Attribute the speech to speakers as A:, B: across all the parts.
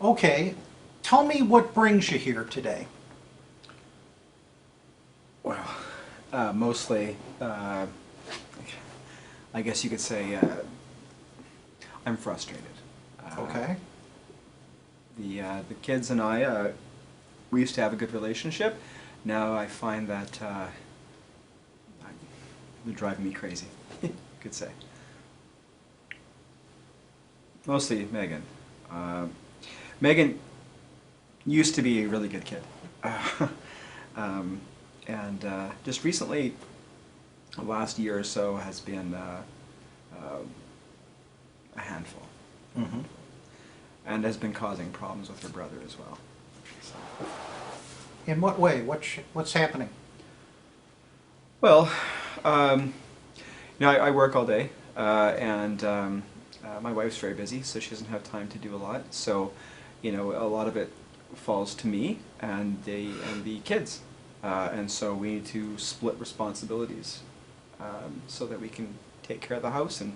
A: Okay, tell me what brings you here today.
B: Well, mostly, I guess you could say, I'm frustrated.
A: Okay.
B: The kids and I, we used to have a good relationship. Now I find that they're driving me crazy, you could say. Mostly Megan. Megan used to be a really good kid. And just recently, the last year or so has been a handful.
A: Mm-hmm.
B: And has been causing problems with her brother as well. So.
A: In what way? What's happening?
B: Well, I work all day, and my wife's very busy, so she doesn't have time to do a lot. So, a lot of it falls to me and the kids, and so we need to split responsibilities so that we can take care of the house and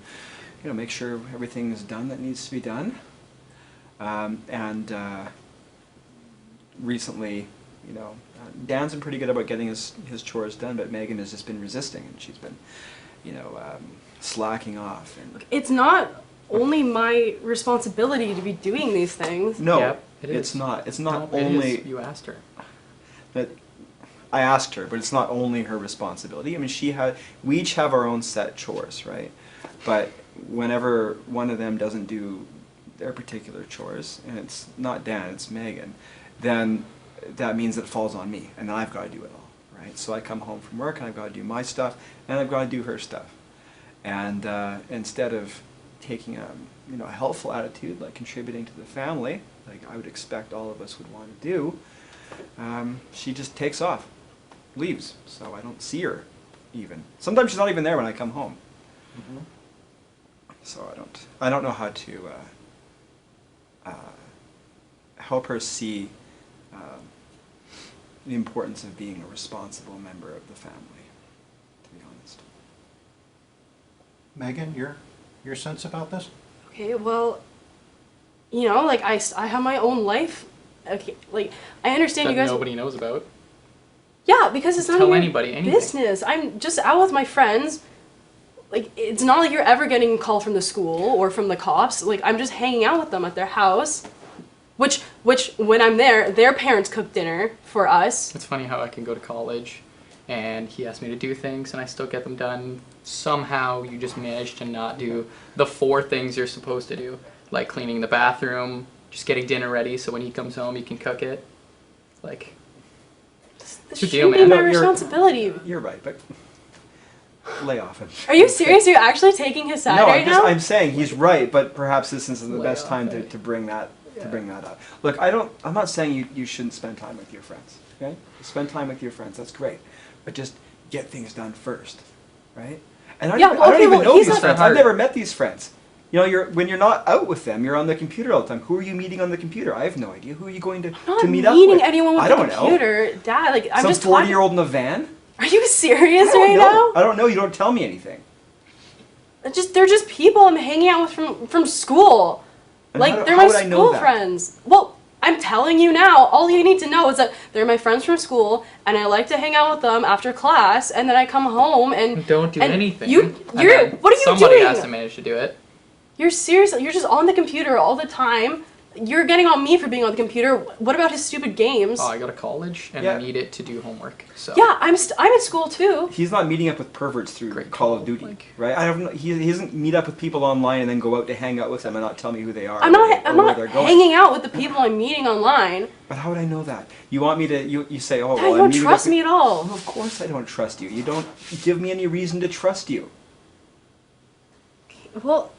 B: make sure everything is done that needs to be done. And recently, Dan's been pretty good about getting his chores done, but Megan has just been resisting, and she's been, slacking off. And
C: It's not only my responsibility to be doing these things.
B: no,
D: Yep, it
B: it's
D: is.
B: not. It's not
D: No, it
B: only
D: is. You asked her.
B: that. I asked her, but it's not only her responsibility. I mean, we each have our own set chores, right? But whenever one of them doesn't do their particular chores, and it's not Dan, it's Megan, then that means it falls on me, and then I've got to do it all, right? So I come home from work, and I've got to do my stuff, and I've got to do her stuff. And instead of taking a helpful attitude, like contributing to the family, like I would expect all of us would want to do, she just takes off, leaves, so I don't see her even. Sometimes she's not even there when I come home.
A: Mm-hmm.
B: So I don't know how to help her see the importance of being a responsible member of the family, to be honest.
A: Megan, your sense about this?
C: Okay, well, like I have my own life. Okay, like I understand
D: That
C: you guys.
D: nobody knows about.
C: Yeah, because it's not
D: Tell
C: your
D: anybody anything.
C: business. I'm just out with my friends. Like, it's not like you're ever getting a call from the school or from the cops. Like, I'm just hanging out with them at their house. Which when I'm there, their parents cook dinner for us.
D: It's funny how I can go to college and he asked me to do things and I still get them done. Somehow you just manage to not do the 4 things you're supposed to do. Like cleaning the bathroom, just getting dinner ready so when he comes home you can cook it. Like,
C: This
D: It's your
C: shouldn't
D: deal,
C: be
D: man.
C: my
B: No,
C: responsibility.
B: You're right, but lay off it.
C: Are you serious? Are you actually taking his side
B: No,
C: right now?
B: I'm saying he's right, but perhaps this isn't the
D: Lay
B: best
D: off
B: time
D: it.
B: to bring that up. Look, I'm not saying you shouldn't spend time with your friends. Okay, spend time with your friends. That's great, but just get things done first, right? And I
C: Yeah,
B: don't,
C: well,
B: I don't
C: okay,
B: even
C: well,
B: know
C: he's
B: these
C: not
B: friends.
D: that
B: I've
D: hard.
B: never met these friends. When you're not out with them, you're on the computer all the time. Who are you meeting on the computer? I have no idea. Who are you going to
C: I'm not
B: meet up with?
C: meeting anyone with
B: I
C: the
B: don't know.
C: computer, Dad. Like, I'm
B: Some
C: just talking.
B: 40-year-old in a van?
C: Are you serious
B: I don't
C: right
B: know.
C: now?
B: I don't know. You don't tell me anything.
C: They're just people I'm hanging out with from school.
B: And
C: Like, they're
B: how
C: my
B: would I know
C: school
B: that?
C: friends. Well, I'm telling you now. All you need to know is that they're my friends from school, and I like to hang out with them after class, and then I come home and
D: don't do
C: and
D: anything.
C: You're
D: And then
C: what are you
D: somebody
C: doing?
D: has to manage to do it.
C: You're serious? You're just on the computer all the time. You're getting on me for being on the computer. What about his stupid games?
D: Oh, I go to college and
B: Yeah.
D: I need it to do homework. So
C: Yeah, I'm in school too.
B: He's not meeting up with perverts through
D: Great
B: Call
D: call,
B: of Duty,
D: like-
B: right? I don't. He doesn't meet up with people online and then go out to hang out with them and not tell me who they are.
C: I'm
B: or
C: not
B: where they're going.
C: hanging out with the people I'm meeting online.
B: But how would I know that? You want me to? You say, oh,
C: Dad,
B: well,
C: you
B: I'm
C: don't
B: meeting
C: trust
B: up
C: me at all.
B: with... Of course, I don't trust you. You don't give me any reason to trust you.
C: Well,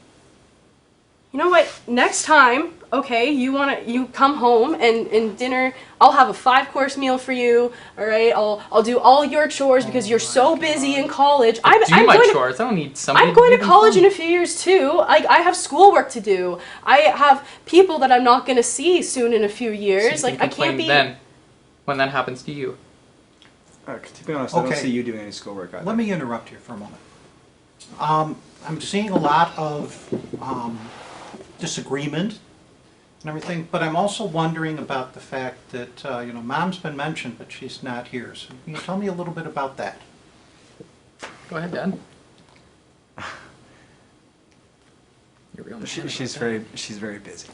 C: you know what? Next time, okay, you come home and dinner. I'll have a 5-course meal for you. All right, I'll do all your chores because you're so busy in college.
D: I do
C: I'm
D: my
C: going
D: chores. I don't need somebody.
C: I'm going
D: do
C: to
D: them
C: college
D: for
C: in
D: me.
C: a few years too. I have schoolwork to do. I have people that I'm not going to see soon in a few
D: So you
C: years.
D: can
C: Like, I
D: complain
C: can't be.
D: then when that happens to you.
B: To be honest, I don't
A: Okay.
B: see you doing any schoolwork either.
A: Let me interrupt you for a moment. I'm seeing a lot of disagreement and everything, but I'm also wondering about the fact that, Mom's been mentioned, but she's not here. So can you tell me a little bit about that?
D: Go ahead, Dad. You're real mad about
B: She's
D: that.
B: very busy.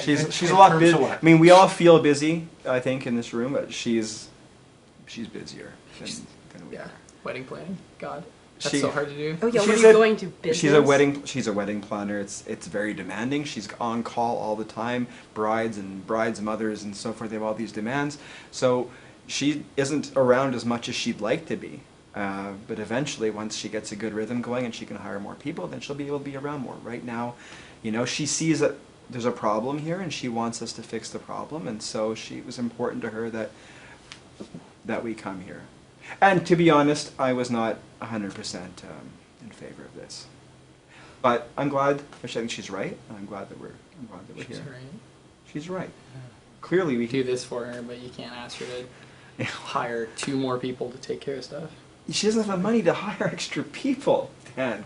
A: In-
B: She's
A: in
B: a lot
A: terms
B: busy.
A: of
B: I
A: what?
B: mean, we all feel busy, I think, in this room, but she's busier than we
D: Yeah.
B: are.
D: Wedding planning. God, that's
B: She-
D: so hard to do.
C: Oh yeah,
B: She's
C: we're
B: a-
C: going to business.
B: She's a wedding planner. It's very demanding. She's on call all the time. Brides and brides mothers and so forth, they have all these demands. So she isn't around as much as she'd like to be. But eventually, once she gets a good rhythm going and she can hire more people, then she'll be able to be around more. Right now, she sees that there's a problem here and she wants us to fix the problem, and so it was important to her that we come here. And to be honest, I was not 100% in favor of this. But I'm glad, I think she's right, and I'm glad that we're
D: She's
B: here.
D: right.
B: She's right. Clearly, we
D: Do this for her, but you can't ask her to hire 2 more people to take care of stuff.
B: She doesn't have the money to hire extra people, Dan.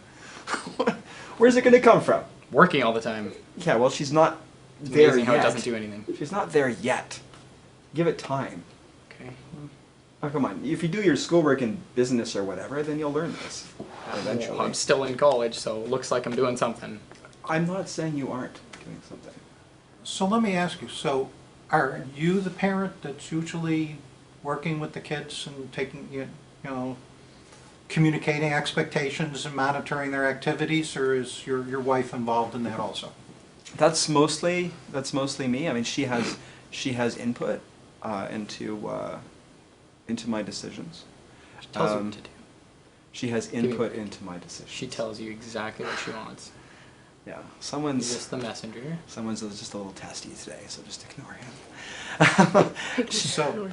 B: Where's it going to come from?
D: Working all the time.
B: Yeah, well, she's not
D: It's
B: there
D: amazing
B: yet.
D: how it doesn't do anything.
B: She's not there yet. Give it time.
D: Okay.
B: Oh, come on. If you do your schoolwork in business or whatever, then you'll learn this eventually.
D: Well, I'm still in college, so it looks like I'm doing something.
B: I'm not saying you aren't doing something.
A: So let me ask you, so are you the parent that's usually working with the kids and communicating expectations and monitoring their activities, or is your wife involved in that also?
B: That's mostly me. I mean, she has input into my decisions.
D: She tells you
B: Um,
D: what to do.
B: She has
D: me a
B: input
D: break.
B: into my decisions.
D: She tells you exactly what she wants.
B: Yeah,
D: You're
B: someone's
D: just the messenger.
B: just a little testy today, so just ignore him.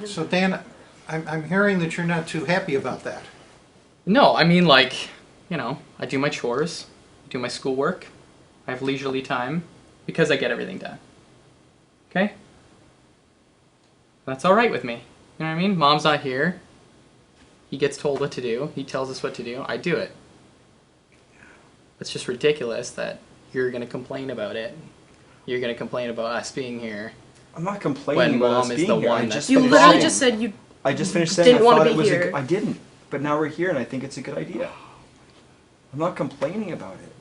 A: So Dan, I'm hearing that you're not too happy about that.
D: No, I mean, like, I do my chores, do my schoolwork, I have leisurely time because I get everything done. Okay? That's alright with me. You know what I mean? Mom's not here. He gets told what to do. He tells us what to do. I do it. It's just ridiculous that you're going to complain about it. You're going to complain about us being here.
B: I'm not complaining
D: When
B: about
D: Mom
B: us
D: is
B: being
D: the
B: here.
D: one
B: I
D: that's
B: just
C: You
B: finished
C: literally
B: saying-
C: just said you
B: I just finished saying
C: didn't
B: I
C: wanna
B: thought
C: be
B: it was
C: here.
B: I didn't, but now we're here and I think it's a good idea. I'm not complaining about it.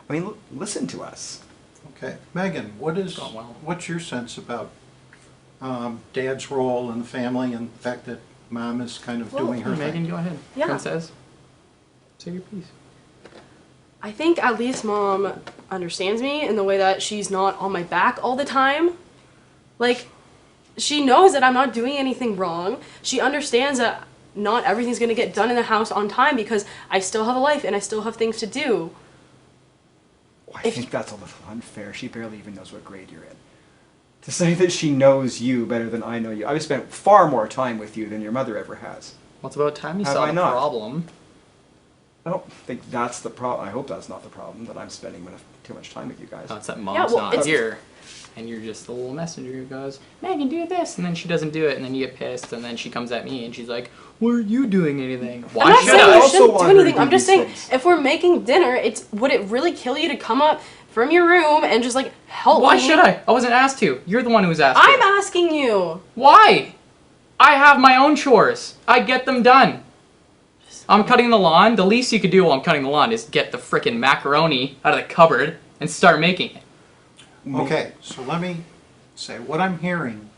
B: I mean, listen to us.
A: Okay, Megan,
D: Gone well.
A: what's your sense about Dad's role in the family and the fact that Mom is kind of doing her
D: Megan,
A: thing?
D: go ahead.
C: Yeah.
D: Princess, say your piece.
C: I think at least Mom understands me in the way that she's not on my back all the time. Like, she knows that I'm not doing anything wrong. She understands that not everything's gonna get done in the house on time because I still have a life and I still have things to do.
B: I
C: If-
B: think that's a little unfair. She barely even knows what grade you're in. To say that she knows you better than I know you. I've spent far more time with you than your mother ever has.
D: Well, it's about time you
B: Have
D: saw
B: I
D: the
B: not?
D: problem.
B: I don't think that's the problem. I hope that's not the problem, that I'm spending too much time with you guys.
D: It's that Mom's
C: well,
D: not
C: it's-
D: here. And you're just the little messenger who goes, Megan, do this. And then she doesn't do it. And then you get pissed. And then she comes at me and she's like, why aren't you doing anything? Why
C: I'm not
D: should
C: saying
B: I
C: you
D: I?
B: also
C: shouldn't
B: want
C: do
B: her to
C: anything.
B: do
C: I'm just
B: these
C: saying,
B: things.
C: if we're making dinner, would it really kill you to come up from your room and just like help
D: Why
C: me?
D: should I? I wasn't asked to. You're the one who was asked
C: I'm
D: to.
C: asking you.
D: Why? I have my own chores. I get them done. I'm cutting the lawn. The least you could do while I'm cutting the lawn is get the frickin' macaroni out of the cupboard and start making it.
A: Okay, so let me say, what I'm hearing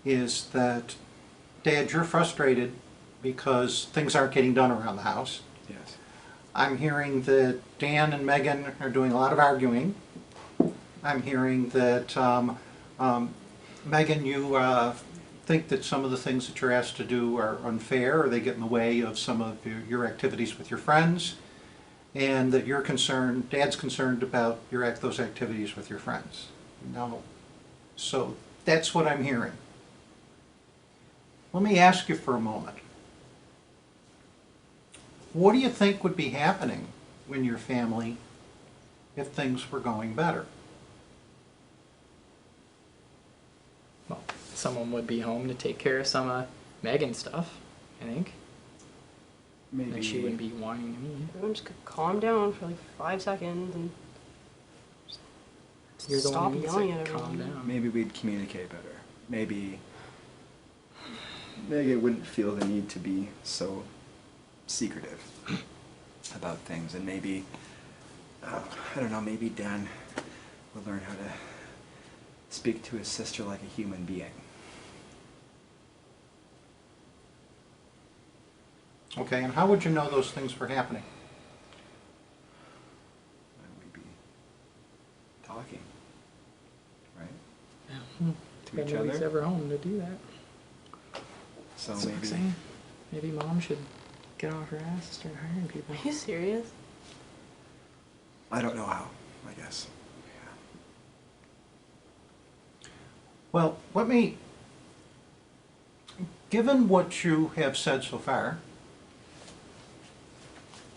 A: is that, Dad, you're frustrated because things aren't getting done around the house.
B: Yes.
A: I'm hearing that Dan and Megan are doing a lot of arguing. I'm hearing that, Megan, you think that some of the things that you're asked to do are unfair, or they get in the way of some of your activities with your friends, and that you're concerned, Dad's concerned about those activities with your friends. No. So that's what I'm hearing. Let me ask you for a moment. What do you think would be happening in your family if things were going better?
D: Well, someone would be home to take care of some of Megan's stuff, I think.
B: Maybe
D: And she wouldn't be whining to me.
C: Everyone just could calm down for like 5 seconds and
D: You're the
C: Stop
D: one who needs
C: yelling
D: to
C: at
D: calm
C: everyone.
D: down.
B: Maybe we'd communicate better. Maybe Megan wouldn't feel the need to be so secretive about things, and maybe I don't know. Maybe Dan would learn how to speak to his sister like a human being.
A: Okay, and how would you know those things were happening?
B: We'd be talking, right,
D: Yeah.
B: to each
D: Nobody's
B: other.
D: ever home to do that.
B: So
D: That's what I'm
B: maybe.
D: saying. Maybe mom should get off her ass and start hiring people.
C: Are you serious?
B: I don't know how. I guess.
A: Well, given what you have said so far,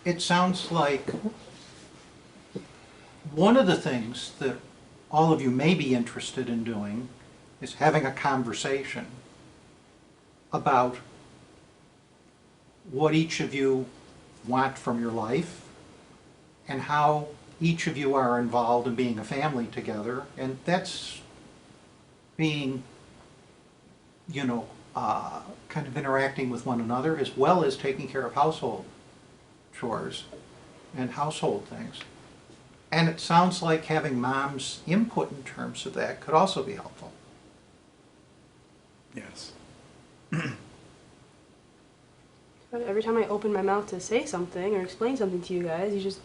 A: it sounds like one of the things that all of you may be interested in doing is having a conversation about what each of you want from your life and how each of you are involved in being a family together. And that's being, kind of interacting with one another, as well as taking care of household chores and household things. And it sounds like having mom's input in terms of that could also be helpful.
B: Yes.
C: But every time I open my mouth to say something or explain something to you guys, you just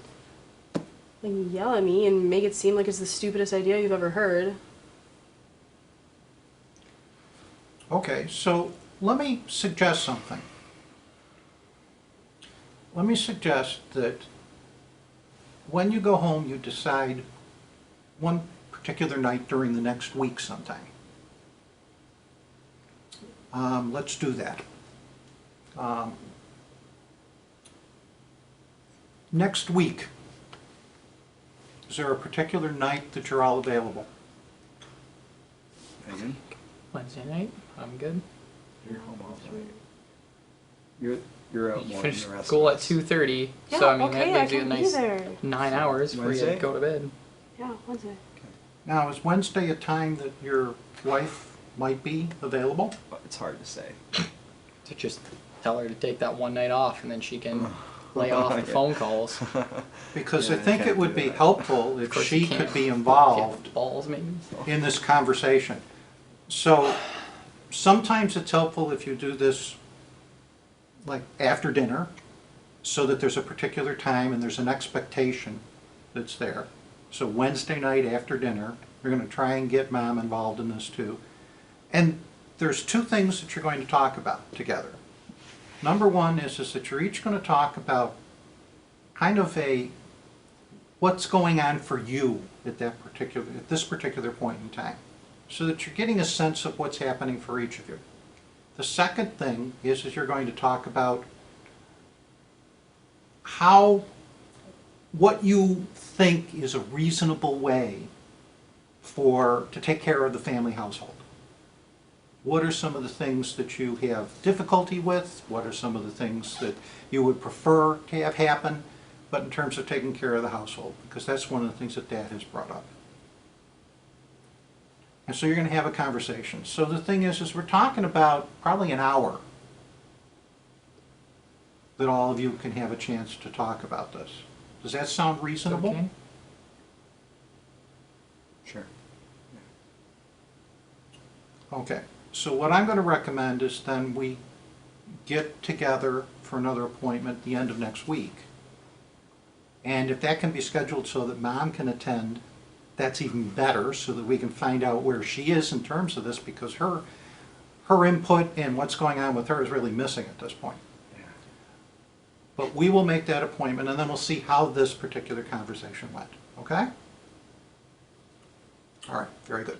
C: like yell at me and make it seem like it's the stupidest idea you've ever heard.
A: Okay, so let me suggest something. Let me suggest that when you go home, you decide one particular night during the next week sometime. Let's do that. Next week, is there a particular night that you're all available?
B: Megan,
D: Wednesday night, I'm good.
B: you're home all night. You're out
D: You
B: more
D: finish
B: than the rest
D: school
B: of
D: at
B: us.
D: 2:30,
C: Yeah,
D: so I mean
C: okay,
D: that
C: I
D: gives you a
C: can
D: nice
C: be there.
D: 9 hours before you
B: Wednesday?
D: go to bed.
C: Yeah, Wednesday.
A: Now, is Wednesday a time that your wife might be available?
B: But it's hard to say.
D: To just tell her to take that one night off, and then she can lay off the
B: Yeah.
D: phone calls.
A: Because I
B: Yeah, I
A: think it
B: can't
A: would
B: do
A: be
B: that.
A: helpful
D: Of
A: if
D: course
A: she
D: you can't.
A: could be
D: If you
A: involved
D: have balls, maybe.
A: in this conversation. So sometimes it's helpful if you do this like after dinner, so that there's a particular time and there's an expectation that's there. So Wednesday night after dinner, you're going to try and get mom involved in this too. And there's two things that you're going to talk about together. Number one is that you're each going to talk about kind of what's going on for you at this particular point in time, so that you're getting a sense of what's happening for each of you. The second thing is you're going to talk about what you think is a reasonable way to take care of the family household. What are some of the things that you have difficulty with? What are some of the things that you would prefer to have happen, but in terms of taking care of the household? Because that's one of the things that Dad has brought up. And so you're going to have a conversation. So the thing is we're talking about probably an hour that all of you can have a chance to talk about this. Does that sound reasonable?
D: Okay.
B: Sure.
A: Okay, so what I'm going to recommend is then we get together for another appointment at the end of next week. And if that can be scheduled so that Mom can attend, that's even better, so that we can find out where she is in terms of this, because her input and what's going on with her is really missing at this point.
B: Yeah.
A: But we will make that appointment, and then we'll see how this particular conversation went, okay? All right, very good.